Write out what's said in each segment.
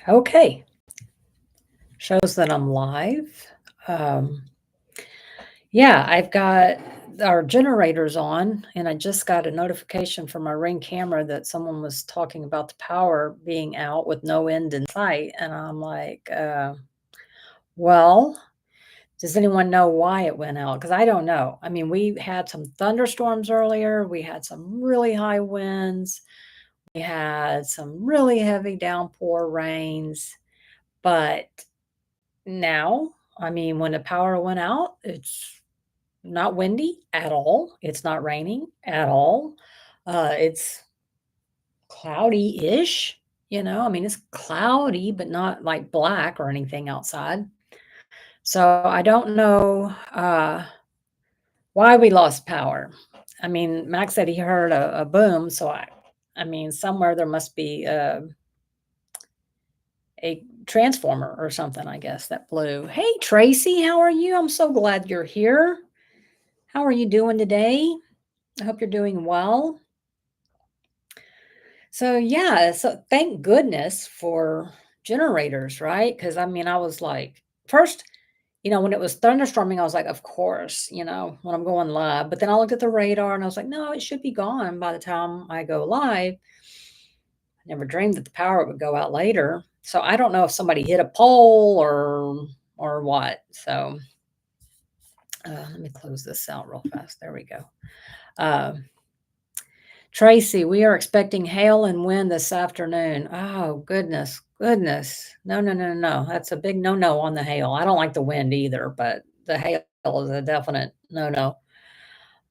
Okay, shows that I'm live. Um, yeah, I've got our generators on, and I just got a notification from my Ring camera that someone was talking about the power being out with no end in sight. And I'm like, well, does anyone know why it went out? Because I don't know. I mean, we had some thunderstorms earlier, we had some really high winds, we had some really heavy downpour rains, but now, I mean, when the power went out, it's not windy at all. It's not raining at all. It's cloudy-ish, I mean, it's cloudy, but not like black or anything outside. So I don't know why we lost power. I mean, Max said he heard a boom, so I mean, somewhere there must be a transformer or something, I guess, that blew. Hey, Tracy, how are you? I'm so glad you're here. How are you doing today? I hope you're doing well. So, yeah, so thank goodness for generators, right? Because I mean, I was like, first, when it was thunderstorming, I was like, of course, when I'm going live. But then I looked at the radar and I was like, no, it should be gone by the time I go live. I never dreamed that the power would go out later. So I don't know if somebody hit a pole or what. So let me close this out real fast. There we go. Uh, Tracy, we are expecting hail and wind this afternoon. Oh, goodness, goodness. No, no, no, no. That's a big no no on the hail. I don't like the wind either, but the hail is a definite no no.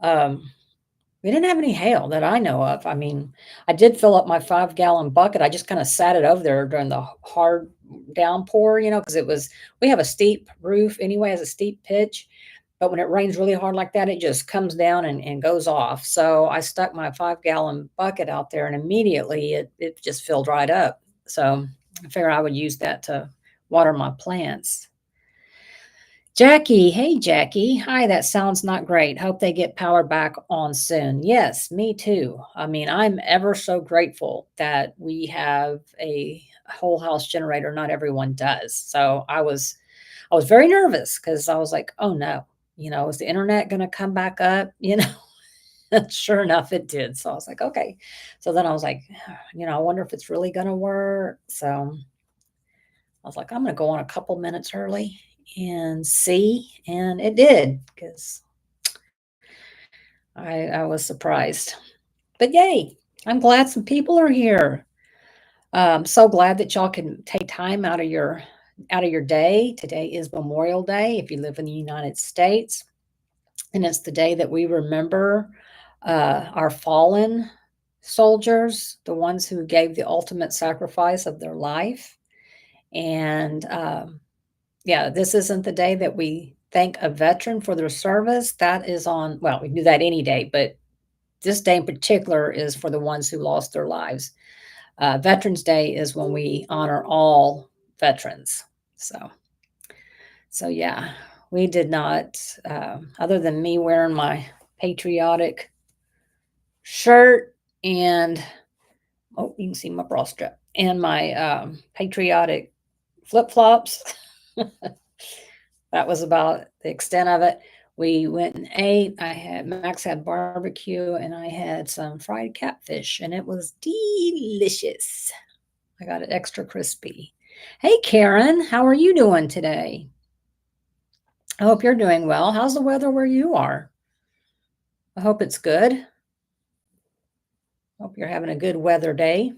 Um, we didn't have any hail that I know of. I mean, I did fill up my 5-gallon bucket. I just kind of sat it over there during the hard downpour, because we have a steep roof anyway, has a steep pitch. But when it rains really hard like that, it just comes down and goes off. So I stuck my 5-gallon bucket out there and immediately it just filled right up. So I figured I would use that to water my plants. Jackie, hey Jackie. Hi, that sounds not great. Hope they get power back on soon. Yes, me too. I mean, I'm ever so grateful that we have a whole house generator. Not everyone does. So I was very nervous because I was like, oh no, is the internet going to come back up? Sure enough, it did. So I was like, okay. So then I was like, I wonder if it's really going to work. So I was like, I'm going to go on a couple minutes early and see. And it did because I was surprised. But yay, I'm glad some people are here. So glad that y'all can take time out of your day. Today is Memorial Day if you live in the United States, and it's the day that we remember our fallen soldiers, the ones who gave the ultimate sacrifice of their life. And yeah, this isn't the day that we thank a veteran for their service. That is on, well, we do that any day, but this day in particular is for the ones who lost their lives. Veterans Day is when we honor all veterans. So, so yeah, we did not, other than me wearing my patriotic shirt and oh, you can see my bra strap and my patriotic flip flops. That was about the extent of it. We went and ate. Max had barbecue and I had some fried catfish and it was delicious. I got it extra crispy. Hey Karen, how are you doing today? I hope you're doing well. How's the weather where you are? I hope it's good. Hope you're having a good weather day.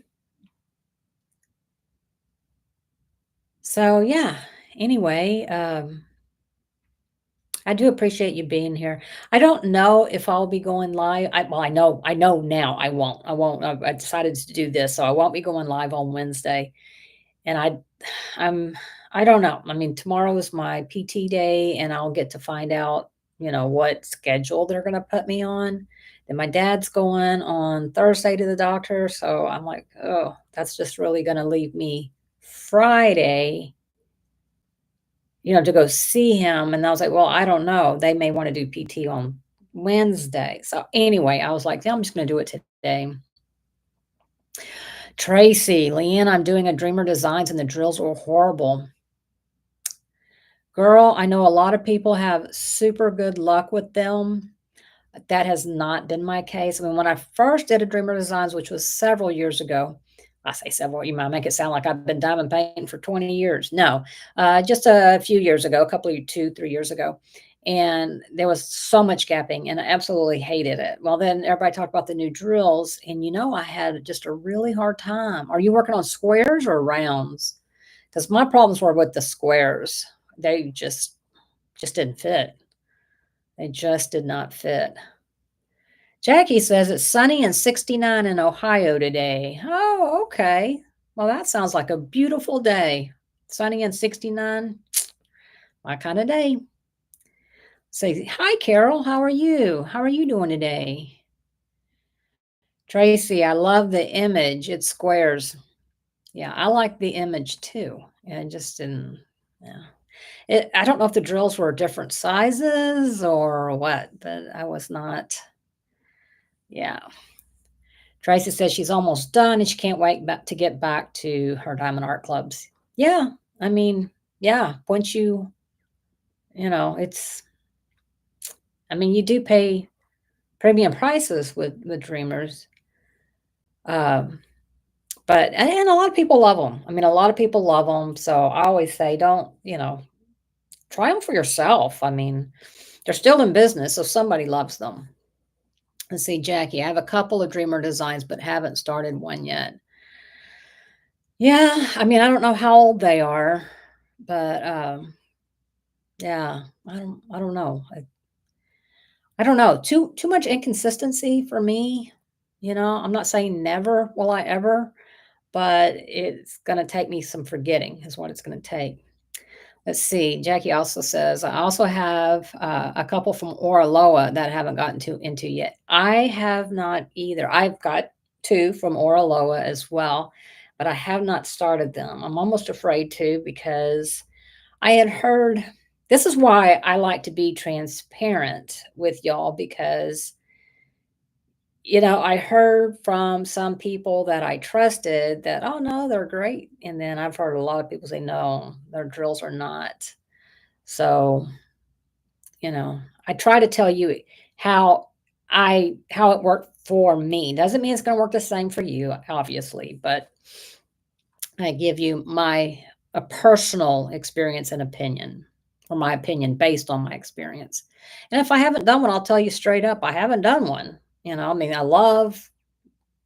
So yeah, anyway, I do appreciate you being here. I don't know if I'll be going live. I know now I won't. I won't. I decided to do this, so I won't be going live on Wednesday. And I'm, I don't know. I mean, tomorrow is my PT day, and I'll get to find out, what schedule they're going to put me on. Then my dad's going on Thursday to the doctor, so I'm like, oh, that's just really going to leave me Friday to go see him. And I was like, well, I don't know. They may want to do PT on Wednesday. So anyway, I was like, yeah, I'm just going to do it today. Tracy, Leanne, I'm doing a Dreamer Designs and the drills were horrible. Girl, I know a lot of people have super good luck with them. That has not been my case. I mean, when I first did a Dreamer Designs, which was several years ago, I say several, you might make it sound like I've been diamond painting for 20 years. No, just a few years ago, a couple of 2, 3 years ago. And there was so much gapping and I absolutely hated it. Well, then everybody talked about the new drills and I had just a really hard time. Are you working on squares or rounds? Because my problems were with the squares. They just didn't fit. They just did not fit. Jackie says it's sunny and 69 in Ohio today. Oh, okay. Well, that sounds like a beautiful day. Sunny and 69. My kind of day. Say, hi, Carol. How are you? How are you doing today? Tracy, I love the image. It squares. Yeah, I like the image too. And just didn't, yeah. I don't know if the drills were different sizes or what, but I was not, yeah. Tracy says she's almost done and she can't wait to get back to her diamond art clubs. Yeah, I mean, yeah, once it's, I mean, you do pay premium prices with Dreamers, um, but and a lot of people love them. I mean, a lot of people love them. So I always say, don't try them for yourself. I mean, they're still in business, so somebody loves them. Let's see, Jackie, I have a couple of Dreamer designs, but haven't started one yet. Yeah, I mean, I don't know how old they are, but, yeah, I don't know. I don't know. Too much inconsistency for me, I'm not saying never will I ever, but it's gonna take me some forgetting is what it's gonna take. Let's see, Jackie also says, "I also have, a couple from Oraloa that I haven't gotten into yet." I have not either. I've got 2 from Oraloa as well, but I have not started them. I'm almost afraid to because I had heard this is why I like to be transparent with y'all because, I heard from some people that I trusted that, "Oh, no, they're great." And then I've heard a lot of people say, "No, their drills are not." So, I try to tell you how how it worked for me. Doesn't mean it's gonna work the same for you, obviously, but I give you my a personal experience and opinion, or my opinion based on my experience. And if I haven't done one, I'll tell you straight up, I haven't done one. I mean, I love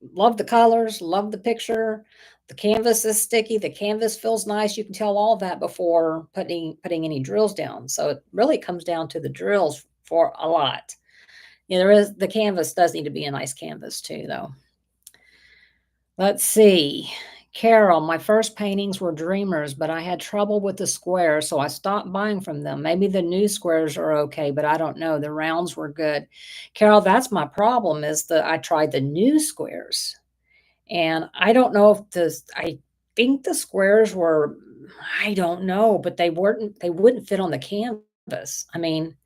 the colors, love the picture. The canvas is sticky. The canvas feels nice. You can tell all that before putting any drills down. So it really comes down to the drills for a lot. The canvas does need to be a nice canvas too, though. Let's see. Carol, my first paintings were Dreamers, but I had trouble with the squares, so I stopped buying from them. Maybe the new squares are okay, but I don't know. The rounds were good. Carol, that's my problem is that I tried the new squares. And I don't know if I think the squares were, I don't know, but they wouldn't fit on the canvas. I mean,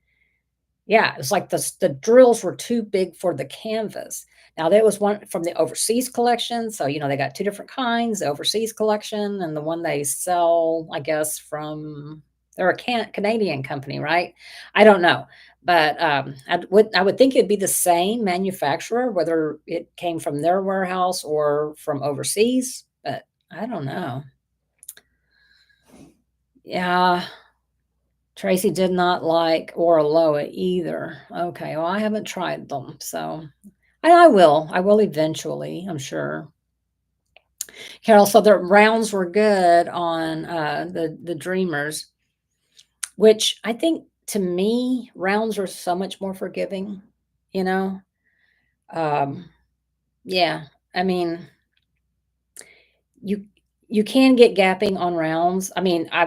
yeah, it was like the drills were too big for the canvas. Now there was one from the overseas collection, so they got two different kinds, the overseas collection and the one they sell, I guess, from they're a Canadian company, right? I don't know. But I would think it'd be the same manufacturer, whether it came from their warehouse or from overseas, but I don't know. Yeah, Tracy did not like Oraloa either. Okay, well, I haven't tried them, so and I will. I will eventually, I'm sure. Carol, so the rounds were good on the Dreamers, which I think to me, rounds are so much more forgiving, you know? Um, yeah. I mean, you you can get gapping on rounds. I mean, I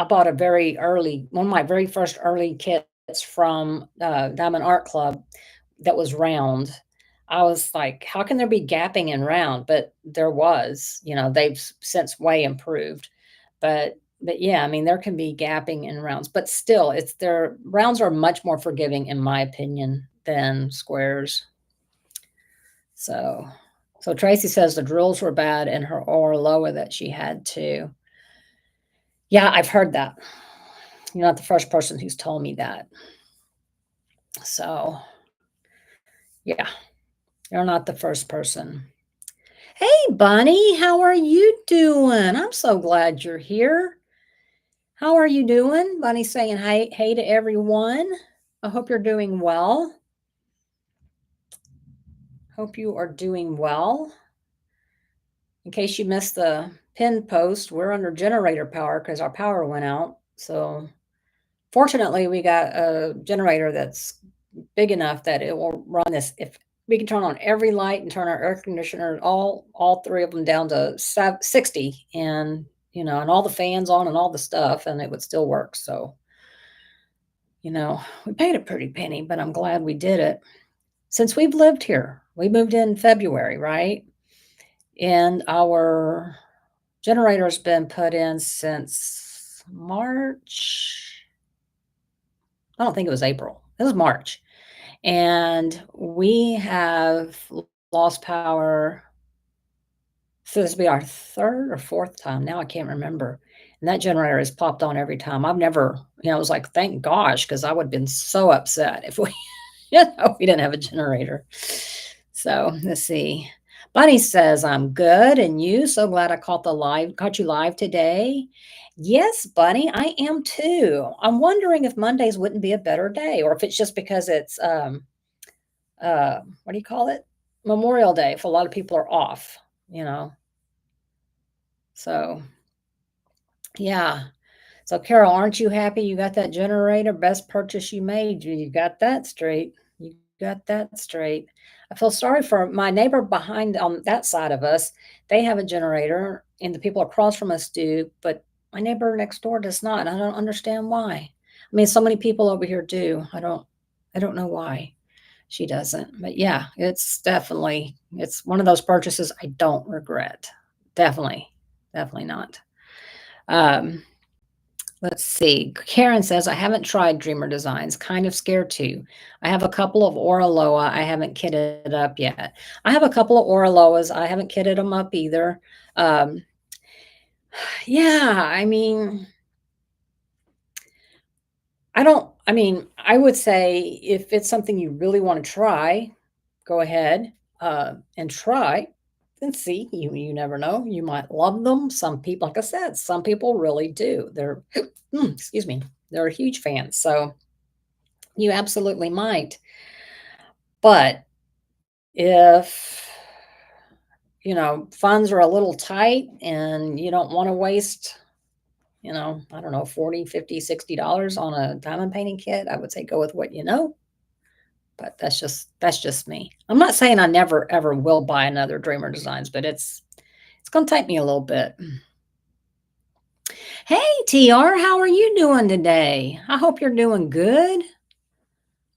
bought a very early one of my very first early kits from Diamond Art Club that was round. I was like, how can there be gapping in round? But there was, they've since way improved. But yeah, I mean, there can be gapping in rounds, but still, it's their rounds are much more forgiving, in my opinion, than squares. So So Tracy says the drills were bad in her Orloa that she had too. Yeah, I've heard that. You're not the first person who's told me that. So, yeah, you're not the first person. Hey, Bunny, how are you doing? I'm so glad you're here. How are you doing? Bunny's saying hey to everyone. I hope you're doing well. Hope you are doing well. In case you missed the pin post, we're under generator power because our power went out. So fortunately, we got a generator that's big enough that it will run this. If we can turn on every light and turn our air conditioner, all three of them down to 60, and and all the fans on and all the stuff, and it would still work. So we paid a pretty penny, but I'm glad we did it. Since we've lived here, we moved in February, right? And our generator's been put in since March. I don't think it was April. It was March. And we have lost power. So this will be our third or fourth time. Now I can't remember. And that generator has popped on every time. I've never, I was like, thank gosh, because I would have been so upset if we, we didn't have a generator. So let's see. Bunny says, I'm good. And you? So glad I caught you live today. Yes, Bunny, I am too. I'm wondering if Mondays wouldn't be a better day, or if it's just because it's what do you call it? Memorial Day. If a lot of people are off, you know. So yeah. So Carol, aren't you happy you got that generator? Best purchase you made. You got that straight. You got that straight. I feel sorry for my neighbor behind on that side of us. They have a generator and the people across from us do, but my neighbor next door does not. I don't understand why. I mean, so many people over here do. I don't know why she doesn't. But yeah, it's one of those purchases I don't regret. Definitely not. Um, Let's see. Karen says, I haven't tried Dreamer Designs. Kind of scared too. I have a couple of Oraloa. I haven't kitted up yet. I have a couple of Oraloas. I haven't kitted them up either. Um, yeah, I mean, I would say if it's something you really want to try, go ahead and try and see. You never know. You might love them. Some people, like I said, some people really do. They're, excuse me, they're huge fans. So you absolutely might. But if, funds are a little tight and you don't want to waste, I don't know, 40, 50, $60 on a diamond painting kit, I would say go with what you know. But that's just me. I'm not saying I never ever will buy another Dreamer Designs, but it's going to take me a little bit. Hey TR, how are you doing today? I hope you're doing good.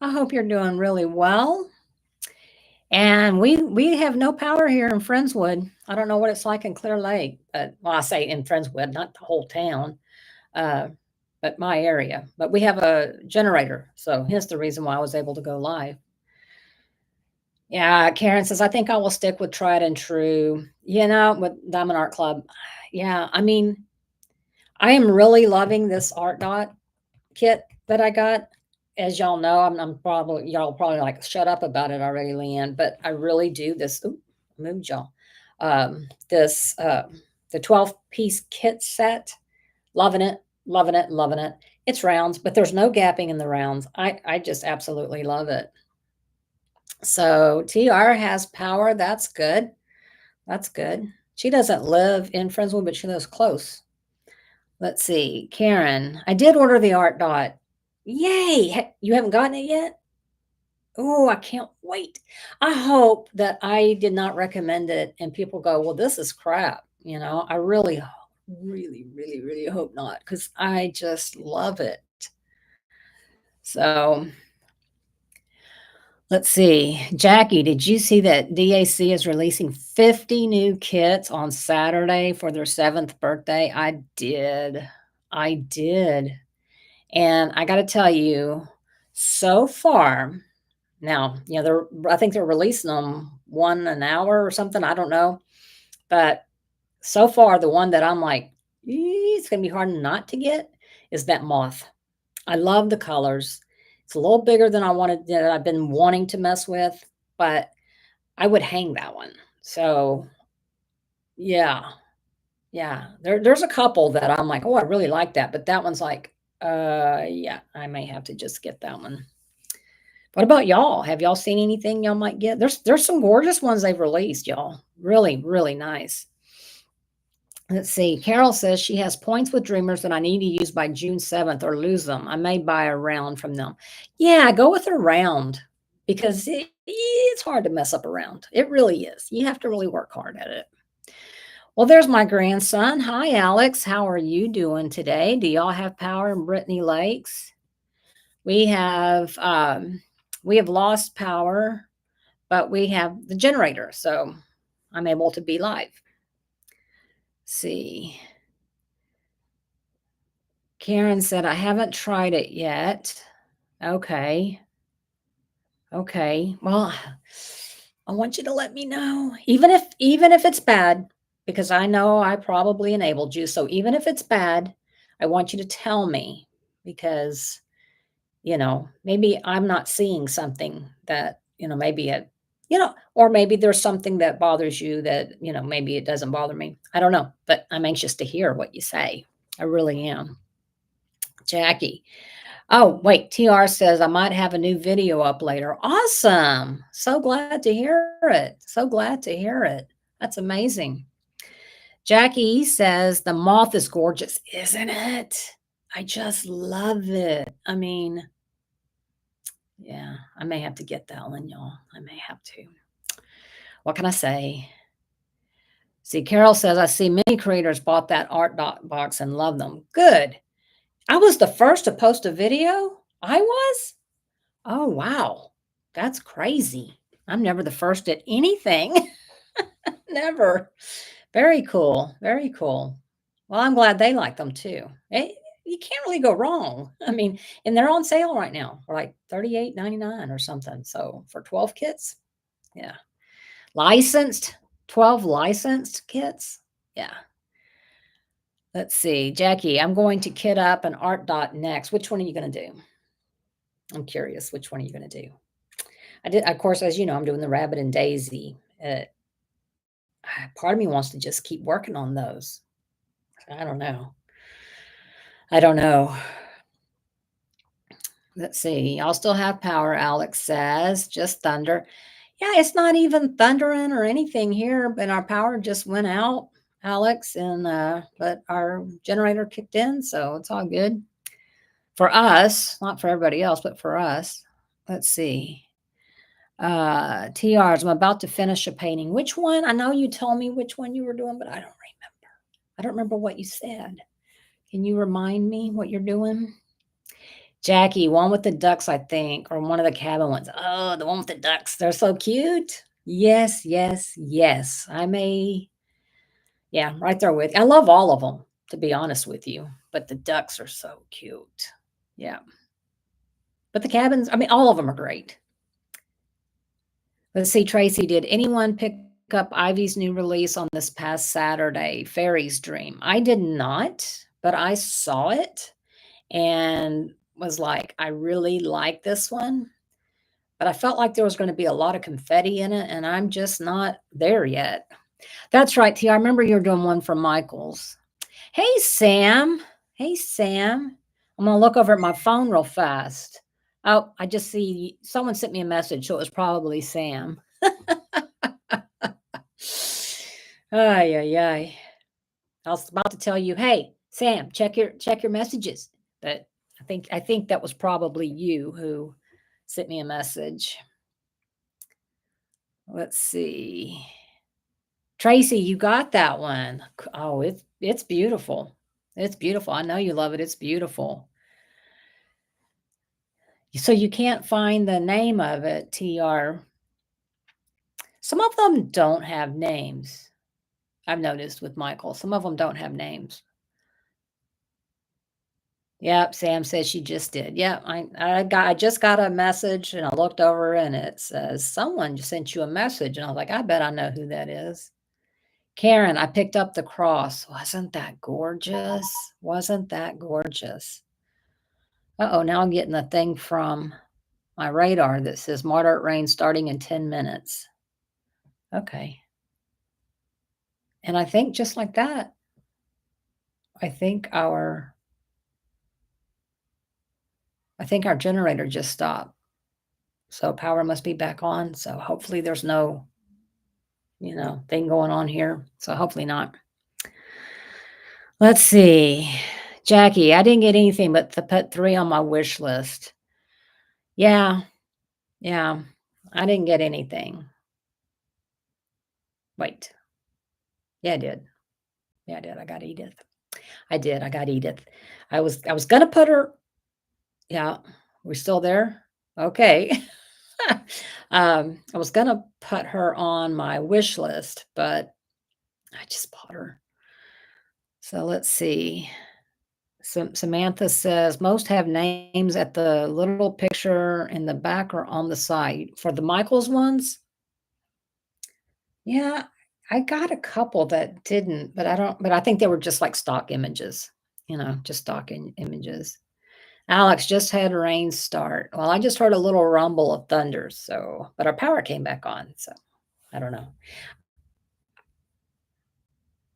I hope you're doing really well. And we have no power here in Friendswood. I don't know what it's like in Clear Lake, but well, I say in Friendswood, not the whole town, uh, but my area. But we have a generator, so hence the reason why I was able to go live. Yeah, Karen says, I think I will stick with tried and true, with Diamond Art Club. Yeah, I mean, I am really loving this Art Dot kit that I got. As y'all know, y'all probably like shut up about it already, Leanne, but I really do this. Ooh, moved y'all. This the 12-piece kit set. Loving it, loving it, loving it. It's rounds, but there's no gapping in the rounds. I just absolutely love it. So TR has power. That's good. That's good. She doesn't live in Friendswood, but she lives close. Let's see. Karen, I did order the Art Dot. Yay! You haven't gotten it yet? Oh, I can't wait. I hope that I did not recommend it and people go, well, this is crap. I really, really, really, really hope not because I just love it. So let's see. Jackie, did you see that DAC is releasing 50 new kits on Saturday for their 7th birthday? I did. I did. And I got to tell you, so far, now, I think they're releasing them one an hour or something. I don't know. But so far, the one that I'm like, it's going to be hard not to get is that moth. I love the colors. It's a little bigger than I wanted, that I've been wanting to mess with, but I would hang that one. So yeah, yeah. There's a couple that I'm like, oh, I really like that, but that one's like, yeah, I may have to just get that one. What about y'all? Have y'all seen anything y'all might get? There's some gorgeous ones they've released, y'all. Really, really nice. Let's see. Carol says she has points with Dreamers that I need to use by June 7th or lose them. I may buy a round from them. Yeah, go with a round because it's hard to mess up a round. It really is. You have to really work hard at it. Well, there's my grandson. Hi, Alex. How are you doing today? Do y'all have power in Brittany Lakes? We have lost power, but we have the generator, so I'm able to be live. See. Karen said, I haven't tried it yet. Okay. Okay. Well, I want you to let me know. Even if it's bad, because I know I probably enabled you. So even if it's bad, I want you to tell me because maybe I'm not seeing something that, maybe or maybe there's something that bothers you that, maybe it doesn't bother me. I don't know, but I'm anxious to hear what you say. I really am. Jackie. Oh, wait, TR says I might have a new video up later. Awesome. So glad to hear it. So glad to hear it. That's amazing. Jackie says the moth is gorgeous, isn't it? I just love it. I mean, yeah, I may have to get that one, y'all. I may have to. What can I say? See, Carol says, I see many creators bought that art box and love them. Good. I was the first to post a video. I was? Oh, wow. That's crazy. I'm never the first at anything. Never. Very cool. Very cool. Well, I'm glad they like them too. You can't really go wrong. I mean, and they're on sale right now for like $38.99 or something. So for 12 kits, yeah. Licensed, 12 licensed kits. Yeah. Let's see. Jackie, I'm going to kit up an art dot next. Which one are you going to do? I'm curious. Which one are you going to do? I did, of course, as you know, I'm doing the rabbit and daisy. Part of me wants to just keep working on those. I don't know. I don't know. Let's see. Y'all still have power, Alex says. Just thunder. Yeah, it's not even thundering or anything here, but our power just went out, Alex, and but our generator kicked in, so it's all good. For us, not for everybody else, but for us. Let's see. TRs, I'm about to finish a painting. Which one? I know you told me which one you were doing, but I don't remember. I don't remember what you said. Can you remind me what you're doing? Jackie, one with the ducks, I think, or one of the cabin ones. Oh, the one with the ducks. They're so cute. Yes, yes, yes. Yeah, right there with you. I love all of them, to be honest with you, but the ducks are so cute. Yeah. But the cabins, I mean, all of them are great. Let's see, Tracy, did anyone pick up Ivy's new release on this past Saturday, Fairy's Dream? I did not, but I saw it and was like, I really like this one. But I felt like there was going to be a lot of confetti in it, and I'm just not there yet. That's right, T. I remember you were doing one from Michael's. Hey, Sam. Hey, Sam. I'm going to look over at my phone real fast. Oh, I just see someone sent me a message, so it was probably Sam. Ay, ay, ay. I was about to tell you, hey, Sam, check your messages. But I think that was probably you who sent me a message. Let's see. Tracy, you got that one. Oh, it's beautiful. It's beautiful. I know you love it. It's beautiful. So you can't find the name of it, TR. Some of them don't have names. I've noticed with Michael. Some of them don't have names. Yep, Sam says she just did. Yep, I just got a message and I looked over and it says someone just sent you a message and I was like, I bet I know who that is. Karen, I picked up the cross. Wasn't that gorgeous? Wasn't that gorgeous? Uh-oh, now I'm getting a thing from my radar that says moderate rain starting in 10 minutes. Okay. And I think just like that, I think our I think our generator just stopped. So power must be back on. So hopefully there's no, thing going on here. So hopefully not. Let's see. Jackie, I didn't get anything but to put 3 on my wish list. Yeah, yeah. I didn't get anything. Wait. Yeah, I did. Yeah, I did. I got Edith. I did. I got Edith. I was gonna put her. Yeah, we're still there. Okay. I was gonna put her on my wish list, but I just bought her. So let's see. Samantha says most have names at the little picture in the back or on the side. For the Michaels ones, yeah, I got a couple that didn't, but I think they were just like stock images, just stock images. Alex just had rain start. Well, I just heard a little rumble of thunder, but our power came back on, so I don't know.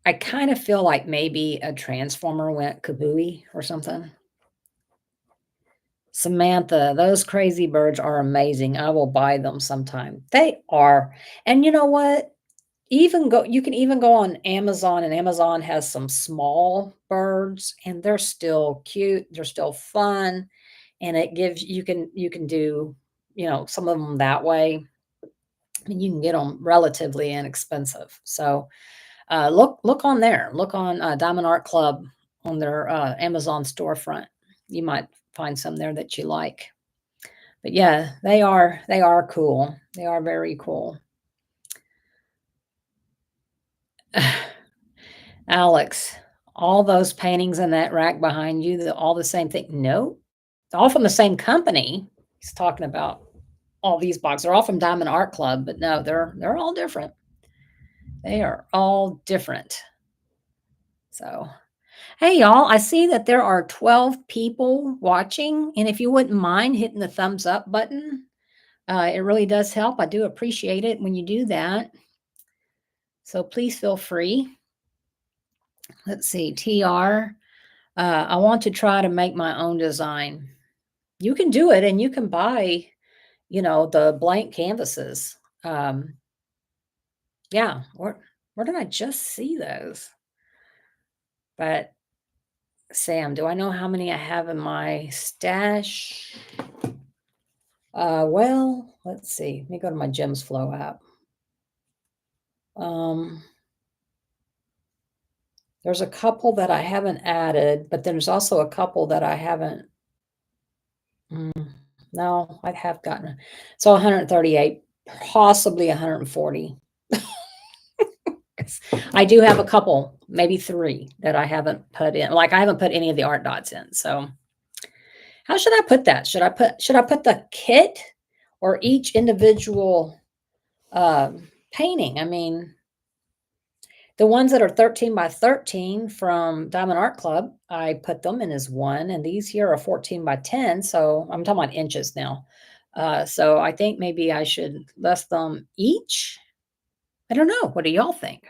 I kind of feel like maybe a transformer went kabooey or something. Samantha, those crazy birds are amazing. I will buy them sometime. They are. And you know what? You can even go on Amazon and Amazon has some small birds and they're still cute. They're still fun. And it gives you can do, some of them that way. And you can get them relatively inexpensive. So look on there. Look on Diamond Art Club on their Amazon storefront. You might find some there that you like. But yeah, they are cool. They are very cool. Alex, all those paintings in that rack behind you, all the same thing. No, all from the same company. He's talking about all these boxes. They're all from Diamond Art Club, but no, they're all different. They are all different. So, hey y'all, I see that there are 12 people watching, and if you wouldn't mind hitting the thumbs up button, it really does help. I do appreciate it when you do that. So please feel free. Let's see, TR. I want to try to make my own design. You can do it and you can buy, the blank canvases. Yeah, where did I just see those? But Sam, do I know how many I have in my stash? Well, let's see. Let me go to my Gems Flow app. There's a couple that I haven't added, but there's also a couple that I haven't. No, I have gotten. So 138, possibly 140. I do have a couple, maybe 3 that I haven't put in. Like I haven't put any of the art dots in. So how should I put that? Should I put the kit or each individual painting? I mean, the ones that are 13 by 13 from Diamond Art Club, I put them in as 1, and these here are 14 by 10, so I'm talking about inches now. So I think maybe I should list them each. I don't know. What do y'all think?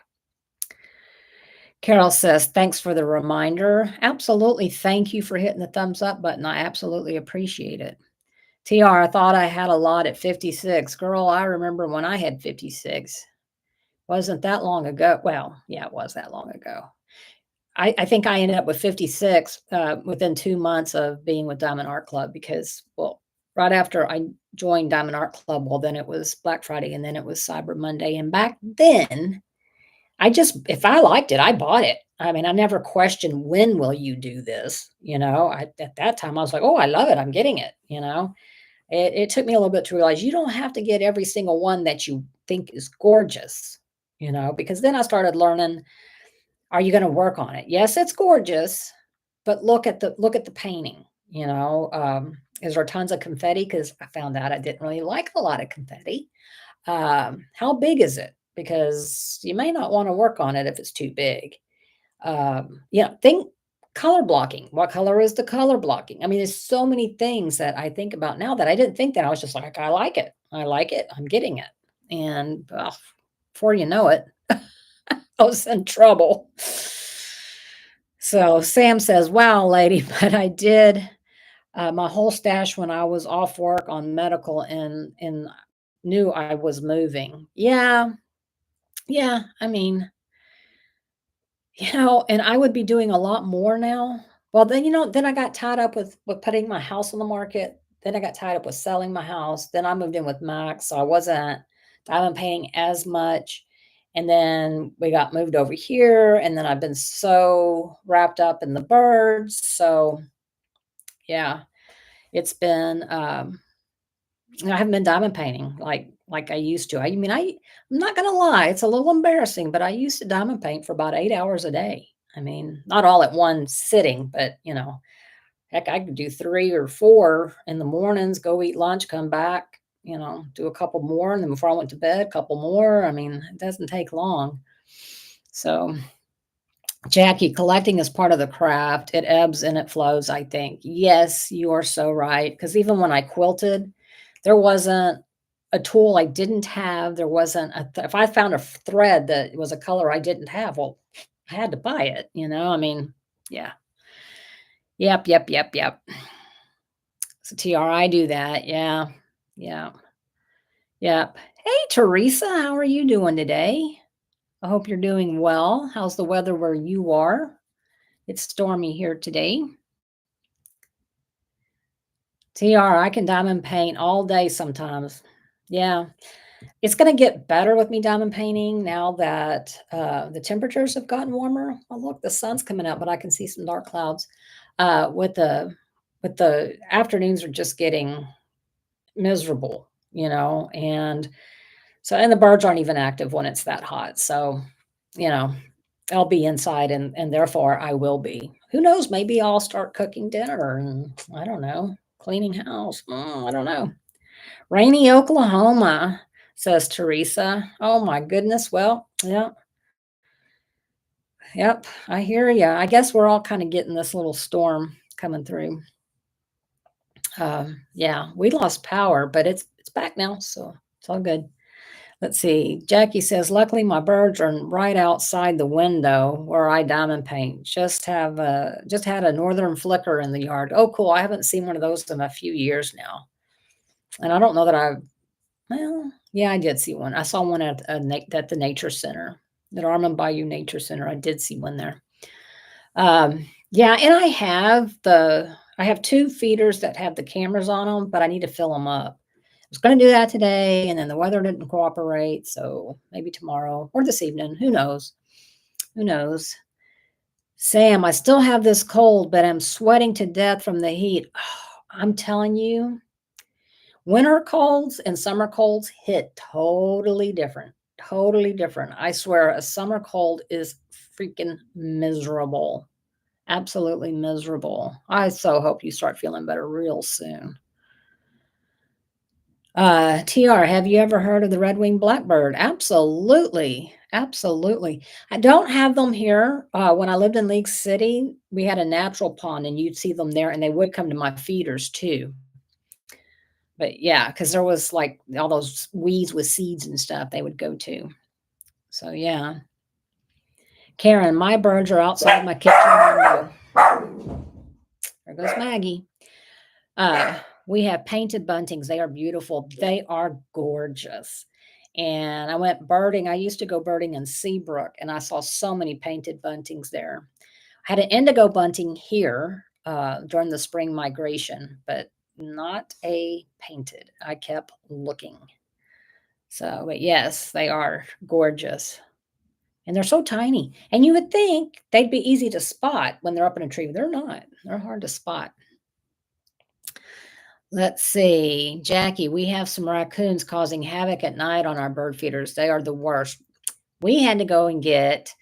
Carol says, thanks for the reminder. Absolutely. Thank you for hitting the thumbs up button. I absolutely appreciate it. TR, I thought I had a lot at 56. Girl, I remember when I had 56. Wasn't that long ago. Well, yeah, it was that long ago. I think I ended up with 56 within 2 months of being with Diamond Art Club because, well, right after I joined Diamond Art Club, well, then it was Black Friday and then it was Cyber Monday. And back then, if I liked it, I bought it. I mean, I never questioned when will you do this? At that time I was like, oh, I love it. I'm getting it. It took me a little bit to realize you don't have to get every single one that you think is gorgeous, because then I started learning, are you going to work on it? Yes, it's gorgeous, but look at the painting, you know. Is there tons of confetti? Because I found out I didn't really like a lot of confetti. How big is it? Because you may not want to work on it if it's too big. Think color blocking. What color is the color blocking? I mean, there's so many things that I think about now that I didn't think that. I was just like, I like it. I like it. I'm getting it. And before you know it, I was in trouble. So Sam says, wow, lady, but I did my whole stash when I was off work on medical and knew I was moving. Yeah, yeah. I mean, and I would be doing a lot more now. Well, then I got tied up with putting my house on the market. Then I got tied up with selling my house. Then I moved in with Max, so I wasn't diamond painting as much. And then we got moved over here, and then I've been so wrapped up in the birds. So yeah, it's been I haven't been diamond painting like I used to. I'm not gonna lie, it's a little embarrassing, but I used to diamond paint for about 8 hours a day. I mean, not all at one sitting, but heck, I could do 3 or 4 in the mornings, go eat lunch, come back, do a couple more, and then before I went to bed, a couple more. I mean, it doesn't take long. So Jackie, collecting is part of the craft. It ebbs and it flows, I think. Yes, you are so right. Because even when I quilted, there wasn't a tool I didn't have. There wasn't if I found a thread that was a color I didn't have, well, I had to buy it, I mean, yeah. Yep, yep, yep, yep. So TR, I do that. Yeah. Yeah. Yep. Hey, Teresa, how are you doing today? I hope you're doing well. How's the weather where you are? It's stormy here today. TR, I can diamond paint all day sometimes. Yeah. It's gonna get better with me diamond painting now that, the temperatures have gotten warmer. Oh, look, the sun's coming out, but I can see some dark clouds. With the afternoons are just getting miserable, and the birds aren't even active when it's that hot. So, you know, I'll be inside and therefore I will be. Who knows? Maybe I'll start cooking dinner and I don't know, cleaning house. I don't know. Rainy Oklahoma, says Teresa. Oh my goodness. Well, yeah, yep, I hear you. I guess we're all kind of getting this little storm coming through. Yeah, we lost power, but it's back now, so it's all good. Let's see. Jackie says, luckily my birds are right outside the window where I diamond paint. Just had a northern flicker in the yard. Oh, cool. I haven't seen one of those in a few years now. And I don't know that well, yeah, I did see one. I saw one at the nature center, at Armand Bayou Nature Center. I did see one there. Yeah, and I have 2 feeders that have the cameras on them, but I need to fill them up. I was gonna do that today, and then the weather didn't cooperate, so maybe tomorrow or this evening. Who knows? Who knows? Sam, I still have this cold, but I'm sweating to death from the heat. I'm telling you, winter colds and summer colds hit totally different. Totally different. I swear, a summer cold is freaking miserable. Absolutely miserable. I so hope you start feeling better real soon. TR, have you ever heard of the red-winged blackbird? Absolutely. Absolutely. I don't have them here. When I lived in League City, we had a natural pond and you'd see them there and they would come to my feeders too. But yeah, because there was like all those weeds with seeds and stuff they would go to. So yeah. Karen, my birds are outside my kitchen window. There goes Maggie. We have painted buntings. They are beautiful. They are gorgeous. And I went birding. I used to go birding in Seabrook, and I saw so many painted buntings there. I had an indigo bunting here during the spring migration, but not a painted. I kept looking. So, but yes, they are gorgeous. And they're so tiny. And you would think they'd be easy to spot when they're up in a tree. But they're not. They're hard to spot. Let's see. Jackie, we have some raccoons causing havoc at night on our bird feeders. They are the worst. We had to go and get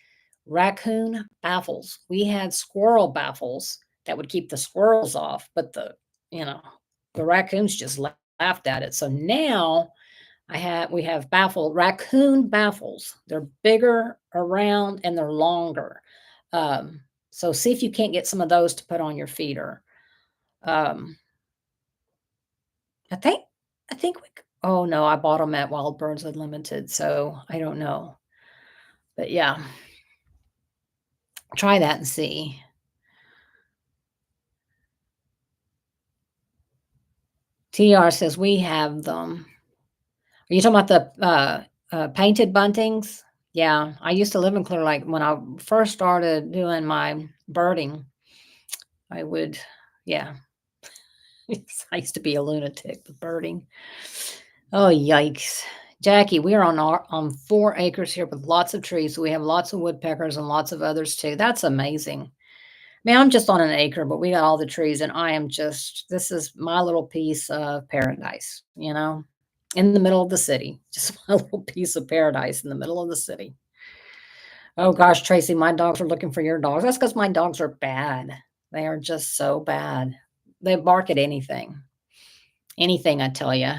raccoon baffles. We had squirrel baffles that would keep the squirrels off, but you know, the raccoons just laughed at it. So now we have raccoon baffles. They're bigger around and they're longer. Um, so see if you can't get some of those to put on your feeder. Um, I think I think oh no, I bought them at Wild Birds Unlimited, so I don't know. But yeah, try that and see. TR says we have them. Are you talking about the painted buntings? Yeah, I used to live in Clear Lake when I first started doing my birding. I would, yeah, I used to be a lunatic with birding. Oh, yikes. Jackie, we are on 4 acres here with lots of trees. So we have lots of woodpeckers and lots of others too. That's amazing. Man, I'm just on an acre, but we got all the trees, and I am just this is my little piece of paradise, in the middle of the city. Just my little piece of paradise in the middle of the city. Oh gosh, Tracy, my dogs are looking for your dogs. That's because my dogs are bad. They are just so bad. They bark at anything. Anything, I tell you.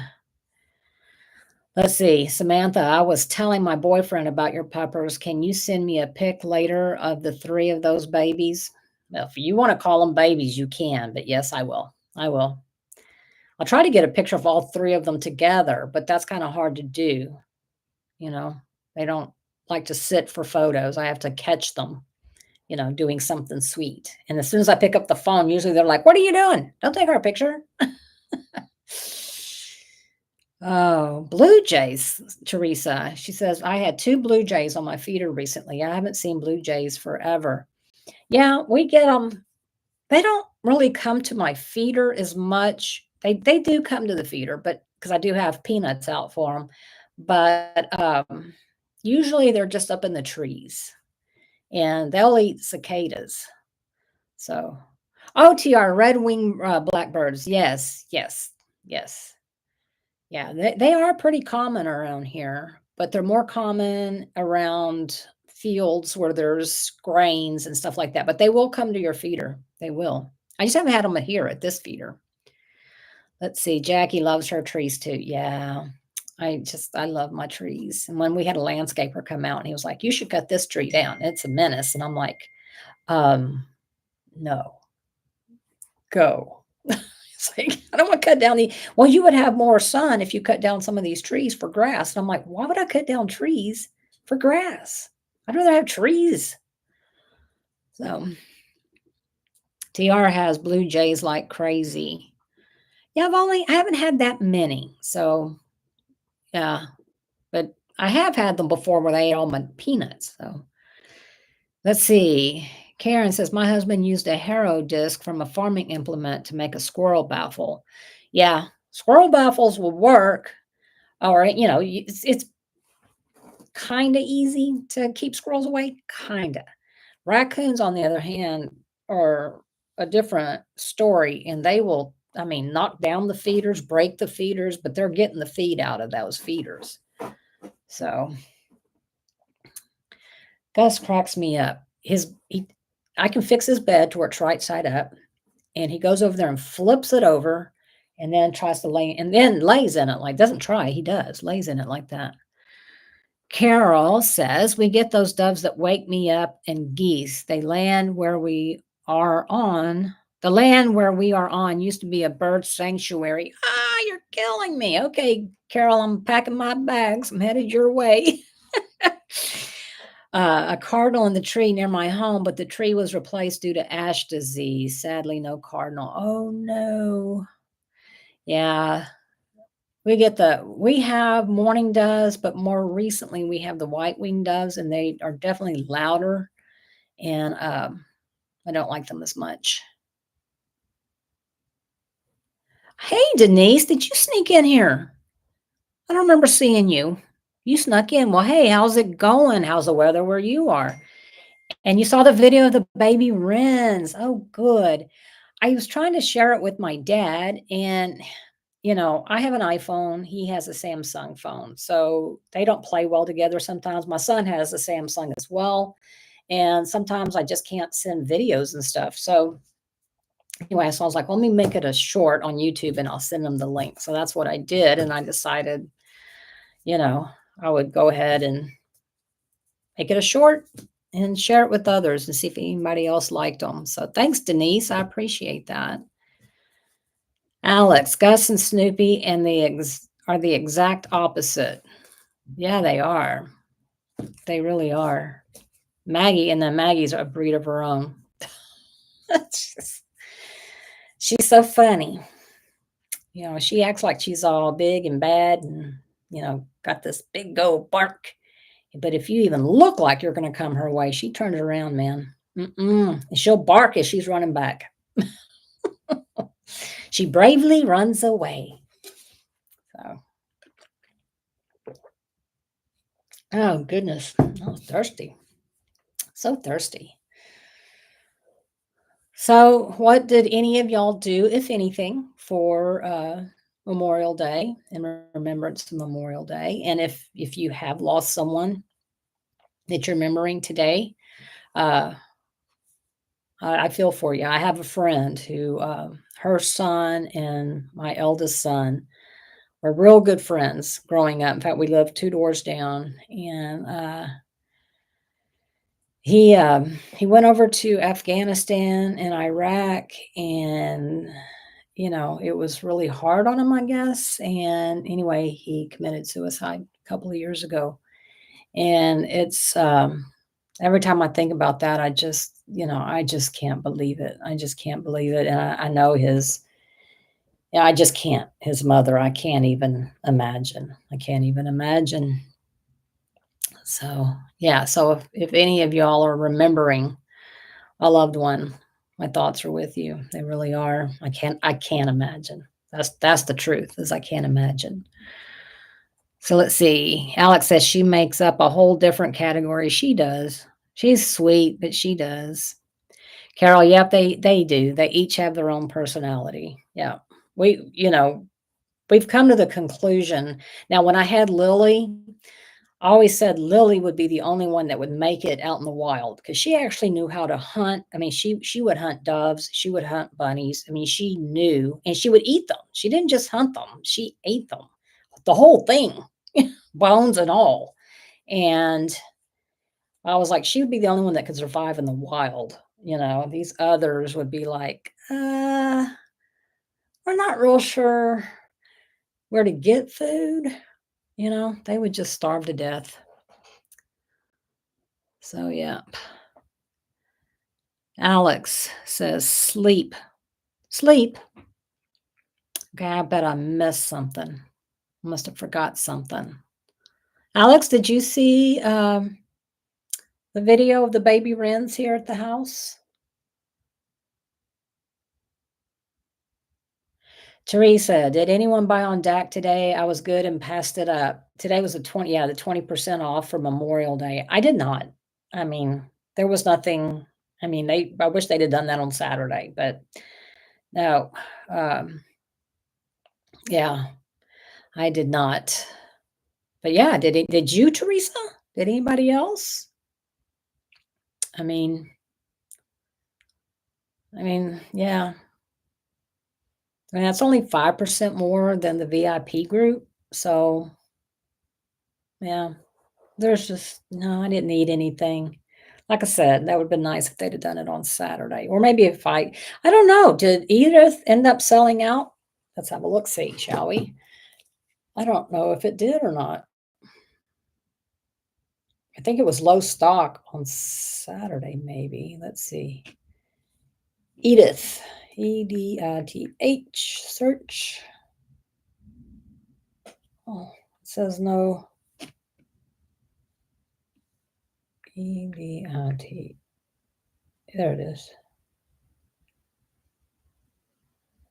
Let's see, Samantha, I was telling my boyfriend about your puppers. Can you send me a pic later of the 3 of those babies? Well, if you want to call them babies, you can, but yes, I will. I will. I'll try to get a picture of all 3 of them together, but that's kind of hard to do. You know, they don't like to sit for photos. I have to catch them, doing something sweet. And as soon as I pick up the phone, usually they're like, "What are you doing? Don't take our picture." Oh, blue jays, Teresa. She says, I had 2 blue jays on my feeder recently. I haven't seen blue jays forever. Yeah, we get them. They don't really come to my feeder as much. They do come to the feeder, but because I do have peanuts out for them. But usually they're just up in the trees and they'll eat cicadas. So, OTR, red wing blackbirds. Yes, yes, yes. Yeah, they are pretty common around here, but they're more common around fields where there's grains and stuff like that. But they will come to your feeder. They will. I just haven't had them here at this feeder. Let's see. Jackie loves her trees too. Yeah. I love my trees. And when we had a landscaper come out and he was like, "You should cut this tree down. It's a menace." And I'm like, no, go. It's like, I don't want to cut down well, you would have more sun if you cut down some of these trees for grass. And I'm like, why would I cut down trees for grass? I'd rather have trees. So TR has blue jays like crazy. Yeah, I haven't had that many. So yeah, but I have had them before where they ate all my peanuts. So let's see. Karen says, my husband used a harrow disc from a farming implement to make a squirrel baffle. Yeah, squirrel baffles will work. Or, it's kind of easy to keep squirrels away. Kind of. Raccoons, on the other hand, are a different story, and they will, knock down the feeders, break the feeders, but they're getting the feed out of those feeders. So Gus cracks me up. I can fix his bed to where it's right side up, and he goes over there and flips it over, and then tries to lays in it doesn't try, he does lays in it like that. Carol says, we get those doves that wake me up and geese. They land where we are on. The land where we are on used to be a bird sanctuary. Ah, you're killing me. Okay, Carol, I'm packing my bags. I'm headed your way. A cardinal in the tree near my home, but the tree was replaced due to ash disease. Sadly, no cardinal. Oh, no. Yeah. We have mourning doves, but more recently we have the white-winged doves, and they are definitely louder, and I don't like them as much. Hey, Denise, did you sneak in here? I don't remember seeing you. You snuck in. Well, hey, how's it going? How's the weather where you are? And you saw the video of the baby wrens. Oh, good. I was trying to share it with my dad, and I have an iPhone. He has a Samsung phone. So they don't play well together sometimes. My son has a Samsung as well. And sometimes I just can't send videos and stuff. So Anyway, so I was like, let me make it a short on YouTube and I'll send them the link. So that's what I did. And I decided, I would go ahead and make it a short and share it with others and see if anybody else liked them. So thanks, Denise. I appreciate that. Alex, Gus and Snoopy and are the exact opposite. Yeah, they are. They really are. Maggie, and then Maggie's a breed of her own. She's so funny. She acts like she's all big and bad and, got this big old bark. But if you even look like you're going to come her way, she turns around, man. And she'll bark as she's running back. She bravely runs away. So, oh, goodness. Oh, thirsty. So thirsty. So, what did any of y'all do, if anything, for Memorial Day in remembrance of Memorial Day? And if you have lost someone that you're remembering today, I feel for you. I have a friend who, her son and my eldest son were real good friends growing up. In fact, we lived 2 doors down, and he went over to Afghanistan and Iraq, and it was really hard on him, I guess. And anyway, he committed suicide a couple of years ago, and it's every time I think about that, I just can't believe it. I just can't believe it. And I know I just can't. His mother, I can't even imagine. I can't even imagine. So, yeah. So if any of y'all are remembering a loved one, my thoughts are with you. They really are. I can't imagine. That's the truth, is I can't imagine. So let's see. Alex says she makes up a whole different category. She does. She's sweet, but she does. Carol, yep, they do. They each have their own personality. Yeah. We've come to the conclusion. Now, when I had Lily, I always said Lily would be the only one that would make it out in the wild because she actually knew how to hunt. I mean, she would hunt doves, she would hunt bunnies. I mean, she knew, and she would eat them. She didn't just hunt them; she ate them, the whole thing, bones and all. And I was like, she would be the only one that could survive in the wild. These others would be like, we're not real sure where to get food. They would just starve to death. So, yeah. Alex says, sleep. Sleep? Okay, I bet I missed something. Must have forgot something. Alex, did you see the video of the baby wrens here at the house? Teresa, did anyone buy on DAC today? I was good and passed it up. Today was the 20% off for Memorial Day. I did not. I mean, there was nothing. I mean, I wish they'd have done that on Saturday, but no. Yeah, I did not. But yeah, did you, Teresa? Did anybody else? I mean, yeah. I mean, that's only 5% more than the VIP group. So, yeah, no, I didn't need anything. Like I said, that would have been nice if they'd have done it on Saturday. Or maybe I don't know, did Edith end up selling out? Let's have a look see, shall we? I don't know if it did or not. I think it was low stock on Saturday, maybe. Let's see. Edith, EDITH, search. Oh, it says no. EDIT. There it is.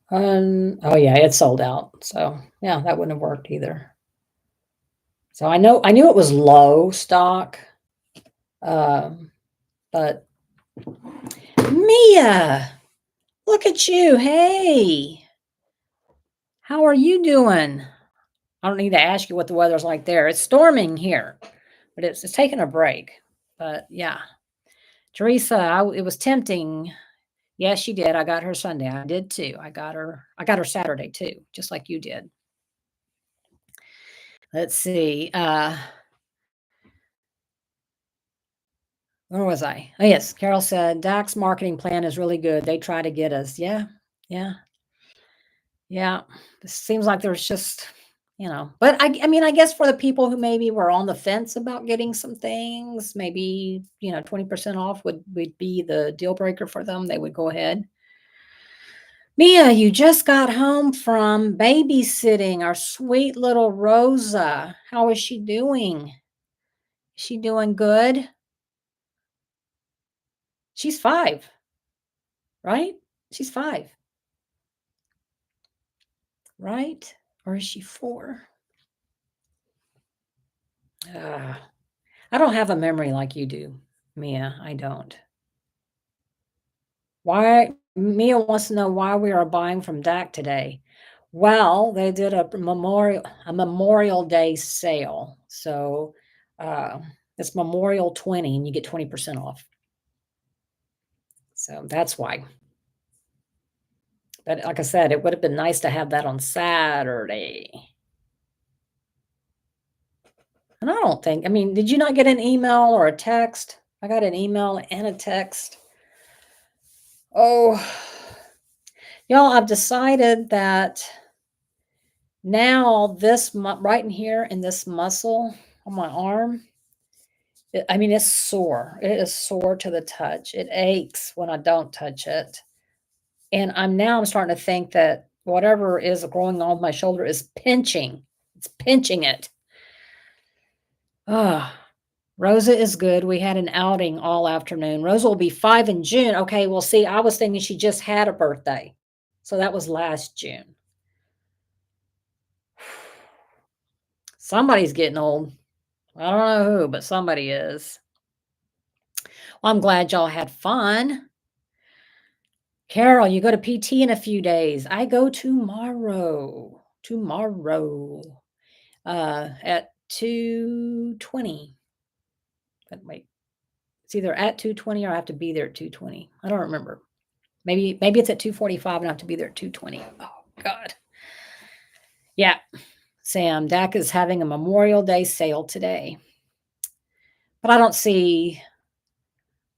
Oh yeah, it's sold out. So yeah, that wouldn't have worked either. So I knew it was low stock. But Mia, look at you. Hey, how are you doing? I don't need to ask you what the weather's like there. It's storming here, but it's taking a break. But yeah, Teresa, it was tempting Yes, she did. I got her Sunday. I did too. I got her Saturday too, just like you did. Let's see. Where was I? Oh, yes. Carol said, Doc's marketing plan is really good. They try to get us. Yeah. Yeah. Yeah. It seems like there's just, but I mean, I guess for the people who maybe were on the fence about getting some things, maybe, 20% off would be the deal breaker for them. They would go ahead. Mia, you just got home from babysitting our sweet little Rosa. How is she doing? Is she doing good? She's 5, right? She's 5, right? Or is she 4? I don't have a memory like you do, Mia. I don't. Why Mia wants to know why we are buying from DAC today. Well, they did a Memorial Day sale. So it's Memorial 20 and you get 20% off. So that's why. But like I said, it would have been nice to have that on Saturday. And I mean, did you not get an email or a text? I got an email and a text. Oh, y'all, I've decided that now this right in here in this muscle on my arm, I mean, it's sore. It is sore to the touch. It aches when I don't touch it. And I'm starting to think that whatever is growing on my shoulder is pinching. It's pinching it. Ah, Rosa is good. We had an outing all afternoon. Rosa will be 5 in June. Okay, well, see, I was thinking she just had a birthday. So that was last June. Somebody's getting old. I don't know who, but somebody is. Well, I'm glad y'all had fun. Carol, you go to PT in a few days. I go tomorrow. At 2:20. But wait, it's either at 2:20 or I have to be there at 2:20. I don't remember. Maybe it's at 2:45 and I have to be there at 2:20. Oh God. Yeah. Sam, DAC is having a Memorial Day sale today. But I don't see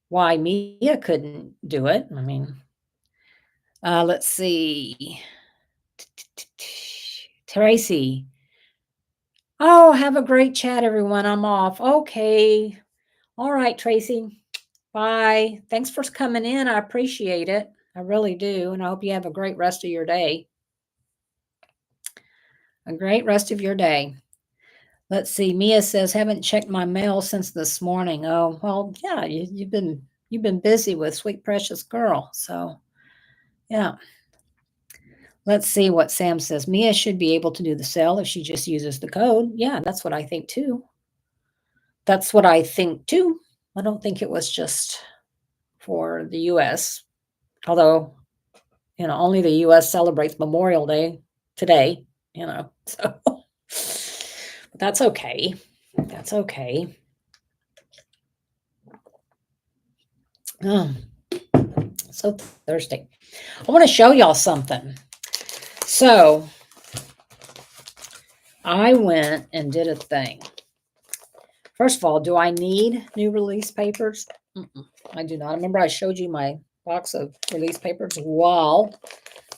why Mia couldn't do it. I mean, let's see. Tracy. Oh, have a great chat, everyone. I'm off. Okay. All right, Tracy. Bye. Thanks for coming in. I appreciate it. I really do. And I hope you have a great rest of your day. A great rest of your day. Let's see. Mia says, haven't checked my mail since this morning. Oh, well, yeah, you've been busy with Sweet Precious Girl. So yeah. Let's see what Sam says. Mia should be able to do the sale if she just uses the code. Yeah, that's what I think too. That's what I think too. I don't think it was just for the US, although, only the US celebrates Memorial Day today, so but that's okay. That's okay. Oh, so thirsty. I want to show y'all something. So I went and did a thing. First of all, do I need new release papers? I do not. Remember I showed you my box of release papers? Well,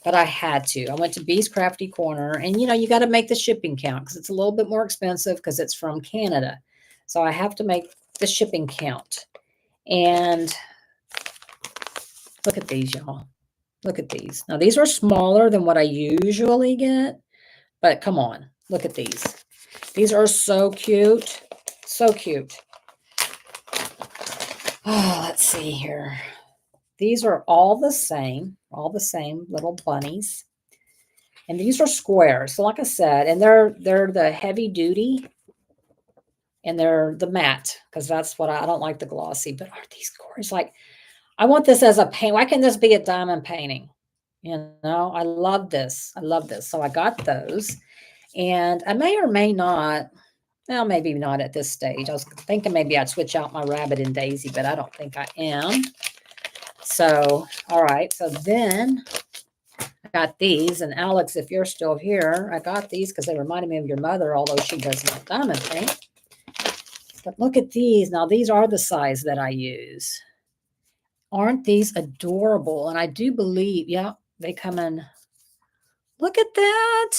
but I had to. I went to Bee's Crafty Corner, and you got to make the shipping count because it's a little bit more expensive because it's from Canada. So I have to make the shipping count. And look at these, y'all. Look at these. Now, these are smaller than what I usually get, but come on. Look at these. These are so cute. So cute. Oh, let's see here. These are all the same little bunnies. And these are squares. So like I said, and they're the heavy duty and they're the matte because that's what I don't like the glossy, but aren't these gorgeous? Like I want this as a paint. Why can't this be a diamond painting? I love this. I love this. So I got those and I may or may not, well, maybe not at this stage. I was thinking maybe I'd switch out my rabbit and daisy, but I don't think I am. So, all right. So then I got these. And Alex, if you're still here, I got these because they reminded me of your mother, although she does not diamond paint. But look at these. Now, these are the size that I use. Aren't these adorable? And I do believe, yeah, they come in. Look at that.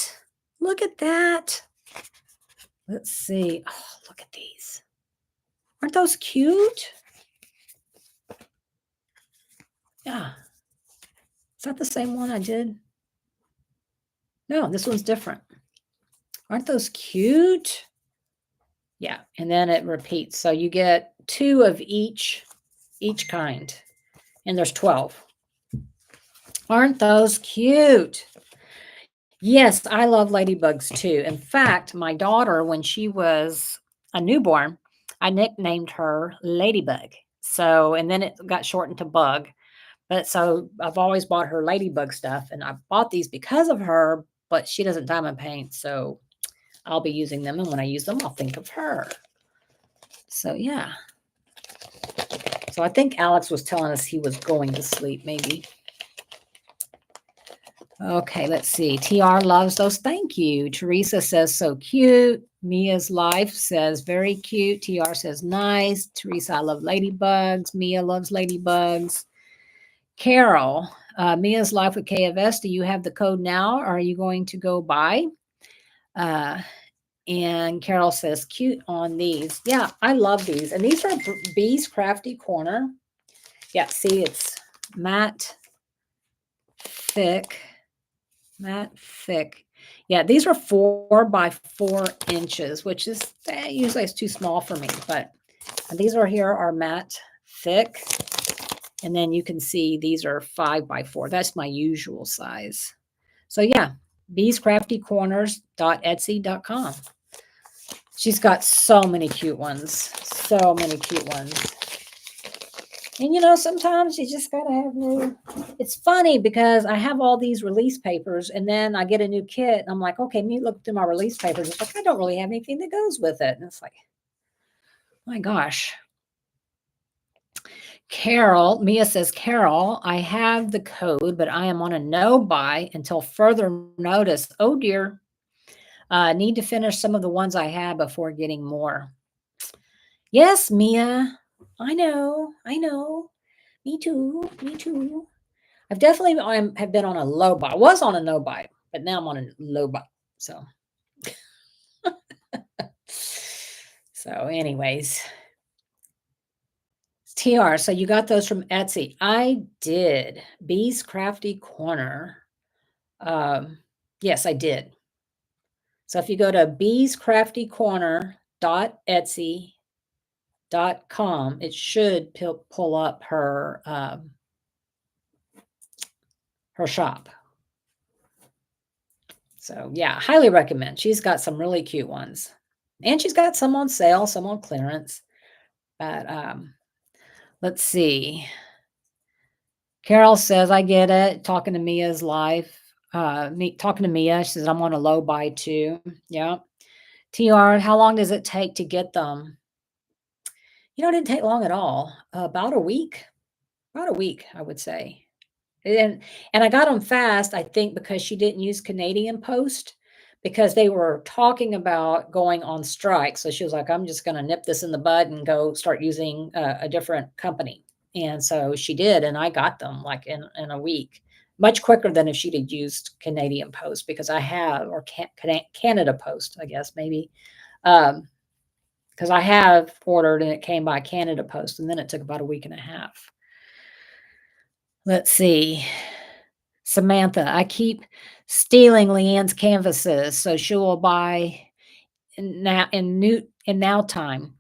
Look at that. Let's see. Oh, look at these. Aren't those cute? Yeah. Is that the same one I did? No, this one's different. Aren't those cute? Yeah, and then it repeats. So you get 2 of each kind. And there's 12. Aren't those cute? Yes, I love ladybugs too. In fact, my daughter, when she was a newborn, I nicknamed her Ladybug. So, and then it got shortened to Bug. But so I've always bought her ladybug stuff, and I bought these because of her, but she doesn't diamond paint, so I'll be using them. And when I use them, I'll think of her. So, yeah. So I think Alex was telling us he was going to sleep, maybe. Okay, let's see. TR loves those. Thank you. Teresa says so cute. Mia's Life says very cute. TR says nice. Teresa, I love ladybugs. Mia loves ladybugs. Carol, Mia's Life with KFS. Do you have the code now? Or are you going to go buy? And Carol says cute on these. Yeah, I love these. And these are Bee's Crafty Corner. Yeah, see, it's matte, thick. Matte thick. Yeah, these are 4 by 4 inches, which is usually it's too small for me. But these are matte thick. And then you can see these are 5 by 4. That's my usual size. So yeah, beescraftycorners.etsy.com. She's got so many cute ones. So many cute ones. And sometimes you just gotta have new. It's funny because I have all these release papers, and then I get a new kit, and I'm like, okay, let me look through my release papers. It's like I don't really have anything that goes with it, and it's like, my gosh. Carol, Mia says, Carol, I have the code, but I am on a no buy until further notice. Oh dear. Need to finish some of the ones I have before getting more. Yes, Mia. I know. Me too. I've definitely have been on a low buy. I was on a no buy, but now I'm on a low buy. So, anyways, TR. So you got those from Etsy? I did. Bee's Crafty Corner. Yes, I did. So if you go to beescraftycorner.etsy.com, it should pull up her her shop. So yeah, highly recommend. She's got some really cute ones. And she's got some on sale, some on clearance. But let's see. Carol says, I get it. Talking to Mia's Life. Talking to Mia, she says, I'm on a low buy too. Yeah. TR, how long does it take to get them? It didn't take long at all. About a week. About a week, I would say. And I got them fast, I think, because she didn't use Canadian Post, because they were talking about going on strike. So she was like, I'm just going to nip this in the bud and go start using a different company. And so she did, and I got them like in a week, much quicker than if she'd had used Canadian Post, because I have, or Canada Post, I guess, maybe. Because I have ordered and it came by Canada Post, and then it took about a week and a half. Let's see. Samantha, I keep stealing Leanne's canvases, so she will buy now time.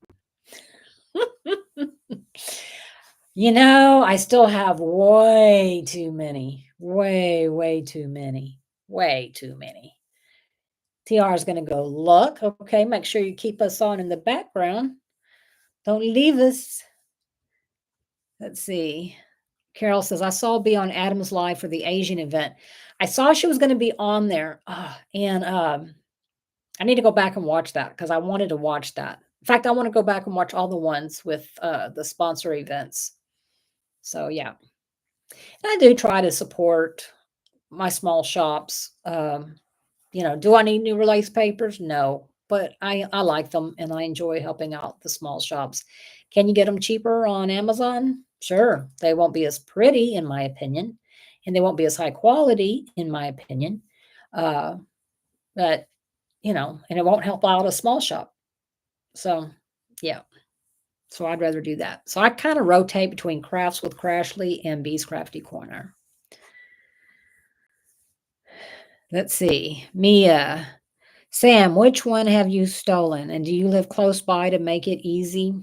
I still have way too many. Way too many. Way too many. TR is going to go, look, okay, make sure you keep us on in the background. Don't leave us. Let's see. Carol says, I saw Bee on Adam's Live for the Asian event. I saw she was going to be on there. And I need to go back and watch that, because I wanted to watch that. In fact, I want to go back and watch all the ones with the sponsor events. So, yeah. And I do try to support my small shops. Do I need new release papers? No, but I like them and I enjoy helping out the small shops. Can you get them cheaper on Amazon? Sure. They won't be as pretty, in my opinion, and they won't be as high quality, in my opinion. Uh, but and it won't help out a small shop. So, yeah. So I'd rather do that. So I kind of rotate between Crafts with Crashly and Bee's Crafty Corner. Let's see. Mia. Sam, which one have you stolen? And do you live close by to make it easy?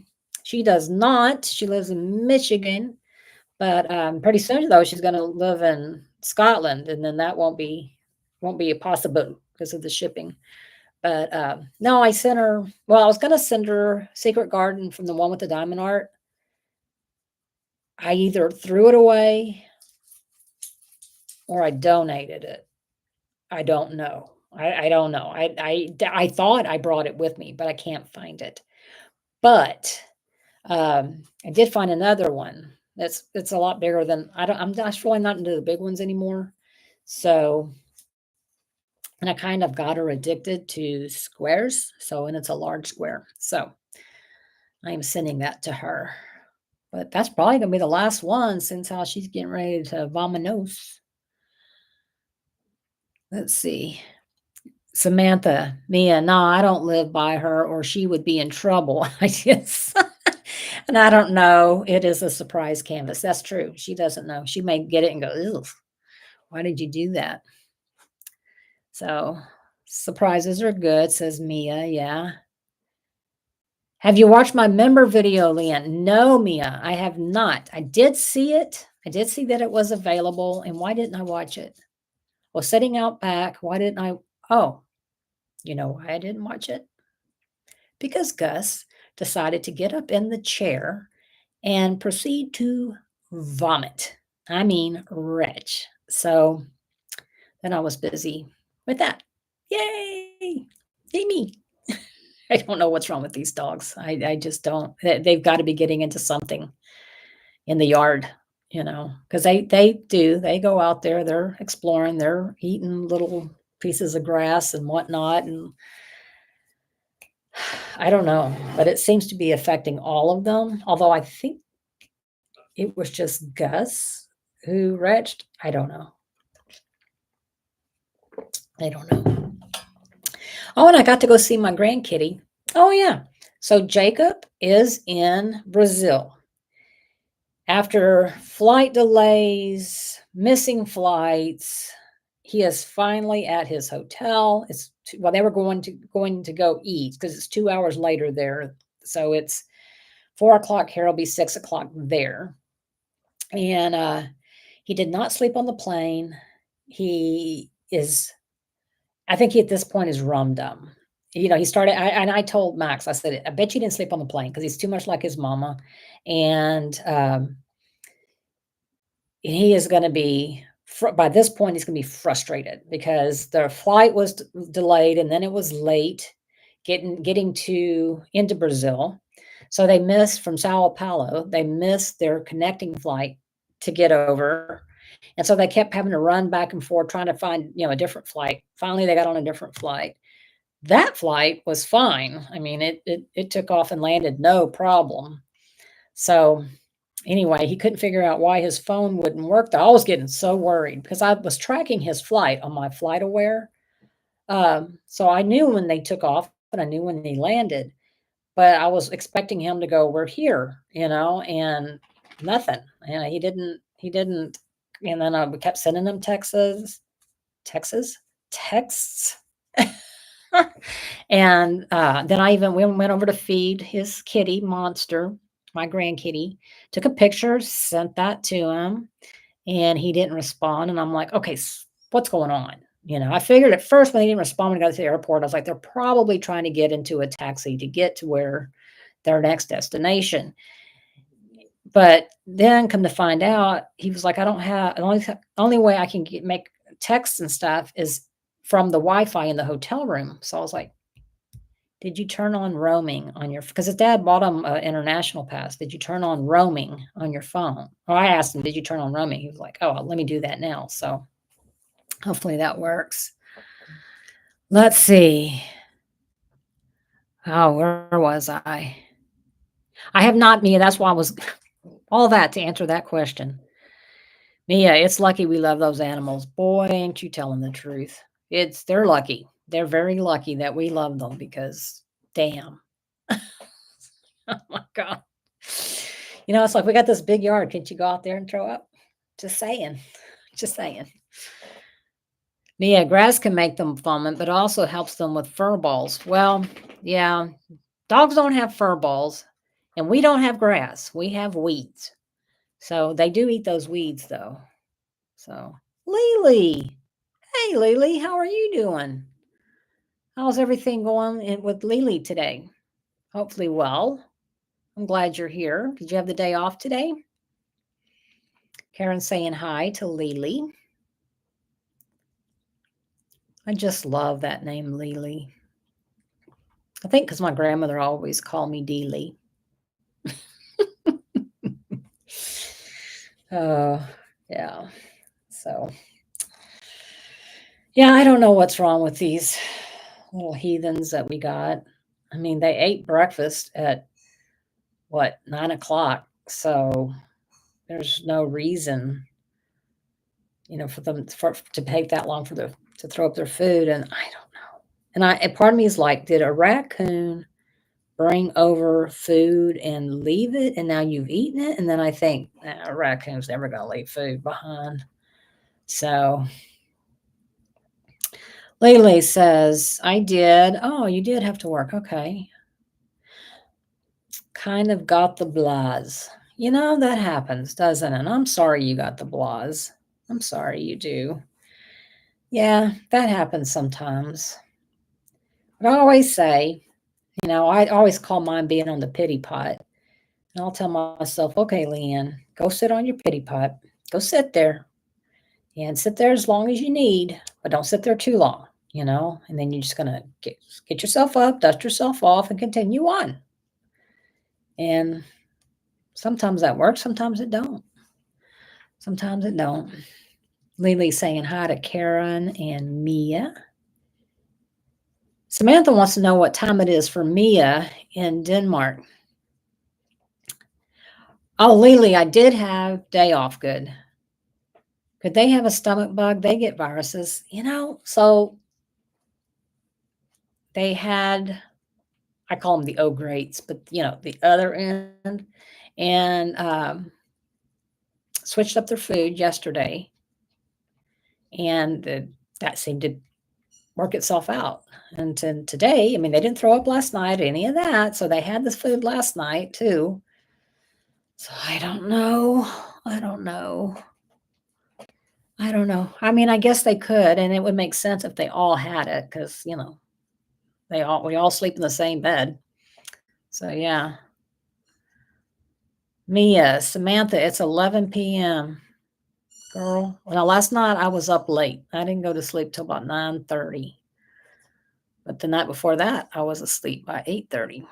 She does not. She lives in Michigan, but pretty soon though she's going to live in Scotland, and then that won't be a possible because of the shipping. But no, I sent her. Well, I was going to send her Secret Garden from the one with the diamond art. I either threw it away or I donated it. I don't know. I don't know. I thought I brought it with me, but I can't find it. But I did find another one that's it's a lot bigger than I'm not really not into the big ones anymore. So, and I kind of got her addicted to squares. So, and it's a large square. So I am sending that to her. But that's probably gonna be the last one since how she's getting ready to vamonos. Let's see. Samantha, Mia, no, I don't live by her or she would be in trouble. I just, and I don't know. It is a surprise canvas. That's true. She doesn't know. She may get it and go, ew, why did you do that? So surprises are good, says Mia. Yeah. Have you watched my member video, Leanne? No, Mia, I have not. I did see it. I did see that it was available. And why didn't I watch it? Well, sitting out back, why didn't I? Oh, you know why I didn't watch it? Because Gus decided to get up in the chair and proceed to vomit. I mean, retch. So then I was busy with that. Yay! Yay me. I don't know what's wrong with these dogs. I just don't. They've got to be getting into something in the yard, because they go out there, they're exploring, they're eating little pieces of grass and whatnot, and I don't know, but it seems to be affecting all of them. Although I think it was just Gus who retched. I don't know. I don't know. Oh, and I got to go see my grandkitty. Oh, yeah. So Jacob is in Brazil. After flight delays, missing flights, he is finally at his hotel. They were going to go eat because it's 2 hours later there. So it's 4 o'clock here. It'll be 6 o'clock there. And he did not sleep on the plane. He is, I think he at this point is rum dumb. He started, and I told Max, I said, I bet you didn't sleep on the plane because he's too much like his mama. And he is going to be, by this point, he's going to be frustrated because the flight was delayed and then it was late getting into Brazil. So they missed from Sao Paulo, they missed their connecting flight to get over. And so they kept having to run back and forth trying to find, a different flight. Finally, they got on a different flight. That flight was fine. I mean, it took off and landed no problem. So anyway, he couldn't figure out why his phone wouldn't work. I was getting so worried because I was tracking his flight on my Flight Aware. So I knew when they took off, and I knew when they landed. But I was expecting him to go, "We're here," and nothing. And he didn't. He didn't. And then we kept sending him texts. And then we went over to feed his kitty, Monster, my grandkitty, took a picture, sent that to him, and he didn't respond. And I'm like, okay, what's going on? I figured at first when he didn't respond when I got to the airport, I was like, they're probably trying to get into a taxi to get to where their next destination. But then come to find out, he was like, I don't have, the only way I can make texts and stuff is from the Wi-Fi in the hotel room. So I was like, Did you turn on roaming on your, because his dad bought him an international pass. Did you turn on roaming on your phone? Or I asked him, did you turn on roaming? He was like, oh, let me do that now. So hopefully that works. Let's see. Oh, where was I? I have not, Mia. That's why I was all that to answer that question. Mia, it's lucky we love those animals. Boy, ain't you telling the truth. They're lucky. They're very lucky that we love them because damn. Oh my God. It's like we got this big yard. Can't you go out there and throw up? Just saying. Just saying. Yeah, grass can make them vomit, but also helps them with fur balls. Well, yeah, dogs don't have fur balls, and we don't have grass. We have weeds. So they do eat those weeds, though. So, Lily. Hey, Lily, how are you doing? How's everything going with Lily today? Hopefully, well. I'm glad you're here. Did you have the day off today? Karen saying hi to Lily. I just love that name, Lily. I think because my grandmother always called me Deely. Oh, yeah. So, yeah, I don't know what's wrong with these little heathens that we got. I mean, they ate breakfast at what, 9 o'clock. So there's no reason, for them to take that long to throw up their food. And I don't know. And part of me is like, did a raccoon bring over food and leave it, and now you've eaten it? And then I think, a raccoon's never going to leave food behind. So Lele says, I did. Oh, you did have to work. Okay. Kind of got the blahs. That happens, doesn't it? I'm sorry you got the blahs. I'm sorry you do. Yeah, that happens sometimes. But I always say, I always call mine being on the pity pot. And I'll tell myself, okay, Leanne, go sit on your pity pot. Go sit there and sit there as long as you need, but don't sit there too long, and then you're just going to get yourself up, dust yourself off, and continue on. And sometimes that works, sometimes it don't. Sometimes it don't. Lily's saying hi to Karen and Mia. Samantha wants to know what time it is for Mia in Denmark. Oh, Lily, I did have day off. Good. Could they have a stomach bug? They get viruses, so they had, I call them the O greats, but the other end, and switched up their food yesterday, and that seemed to work itself out. And today, I mean, they didn't throw up last night, any of that, so they had this food last night too. So I don't know. I mean, I guess they could, and it would make sense if they all had it, because we all sleep in the same bed. So yeah. Mia, Samantha, it's 11 p.m. Girl. Well, last night I was up late. I didn't go to sleep till about 9:30. But the night before that, I was asleep by 8:30.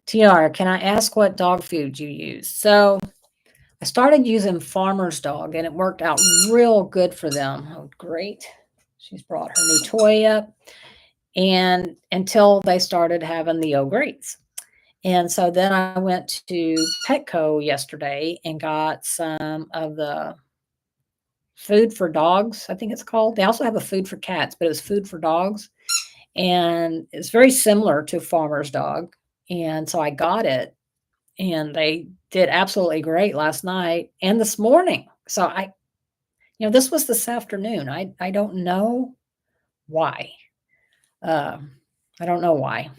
TR, can I ask what dog food you use? So I started using Farmer's Dog, and it worked out real good for them. Oh, great. She's brought her new toy up. And until they started having the O Greats. And so then I went to Petco yesterday and got some of the food for dogs, I think it's called. They also have a food for cats, but it was food for dogs. And it's very similar to Farmer's Dog. And so I got it, and they did absolutely great last night and this morning. So this was this afternoon. I don't know why. I don't know why.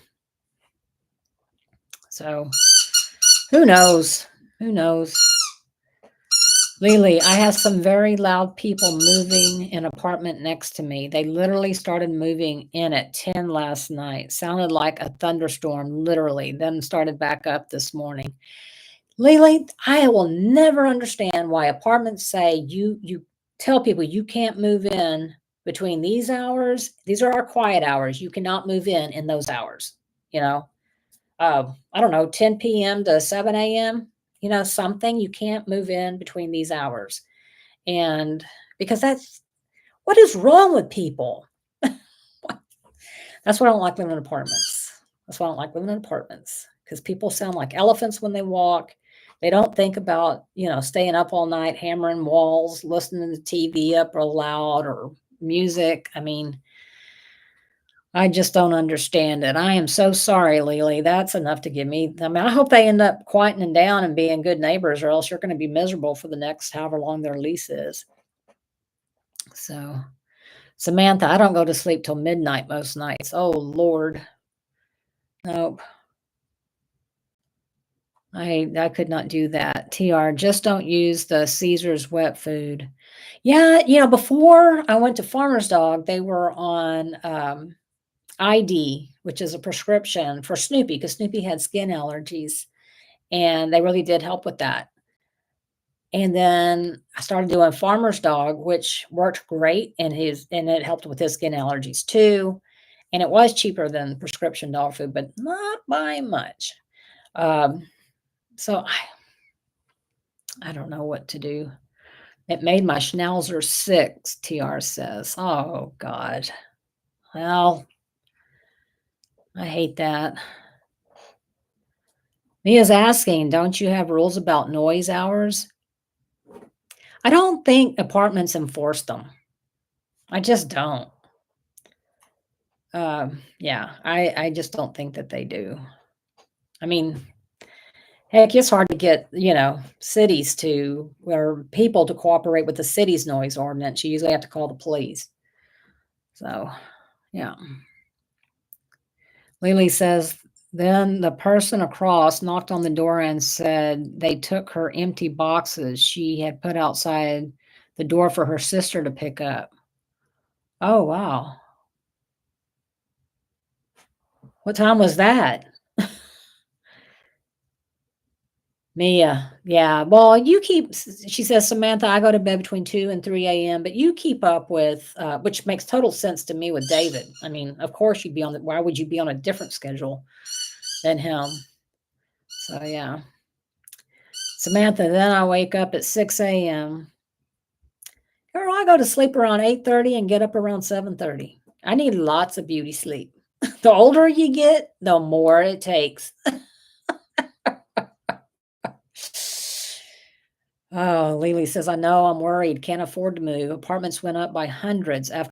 So who knows? Who knows? Lily, I have some very loud people moving an apartment next to me. They literally started moving in at 10 last night. Sounded like a thunderstorm, literally, then started back up this morning. Lily, I will never understand why apartments say you tell people you can't move in between these hours, these are our quiet hours. You cannot move in those hours, you know. I don't know, 10 p.m. to 7 a.m., something you can't move in between these hours. And because that's what is wrong with people? That's why I don't like living in apartments. That's why I don't like living in apartments because people sound like elephants when they walk. They don't think about, staying up all night, hammering walls, listening to TV up real loud or music. I mean, I just don't understand it. I am so sorry, Lily. That's enough to give me. I mean, I hope they end up quietening down and being good neighbors, or else you're going to be miserable for the next however long their lease is. So, Samantha, I don't go to sleep till midnight most nights. Oh, Lord. Nope. I could not do that. TR, just don't use the Caesar's wet food. Yeah, before I went to Farmer's Dog, they were on ID, which is a prescription for Snoopy because Snoopy had skin allergies, and they really did help with that. And then I started doing Farmer's Dog, which worked great, and it helped with his skin allergies too. And it was cheaper than prescription dog food, but not by much. Um, so I don't know what to do. It made my schnauzer sick, TR says. Oh God. Well, I hate that. Mia's asking, don't you have rules about noise hours? I don't think apartments enforce them. I just don't. Yeah, I just don't think that they do. I mean, heck, it's hard to get, cities or people to cooperate with the city's noise ordinance. You usually have to call the police. So, yeah. Lily says, then the person across knocked on the door and said they took her empty boxes she had put outside the door for her sister to pick up. Oh, wow. What time was that? Mia, yeah. Well, she says, Samantha, I go to bed between 2 and 3 a.m., but you keep up with, which makes total sense to me with David. I mean, of course you'd be why would you be on a different schedule than him? So, yeah. Samantha, then I wake up at 6 a.m. Girl, I go to sleep around 8:30 and get up around 7:30. I need lots of beauty sleep. The older you get, the more it takes. Oh, Lily says, I know, I'm worried. Can't afford to move. Apartments went up by hundreds after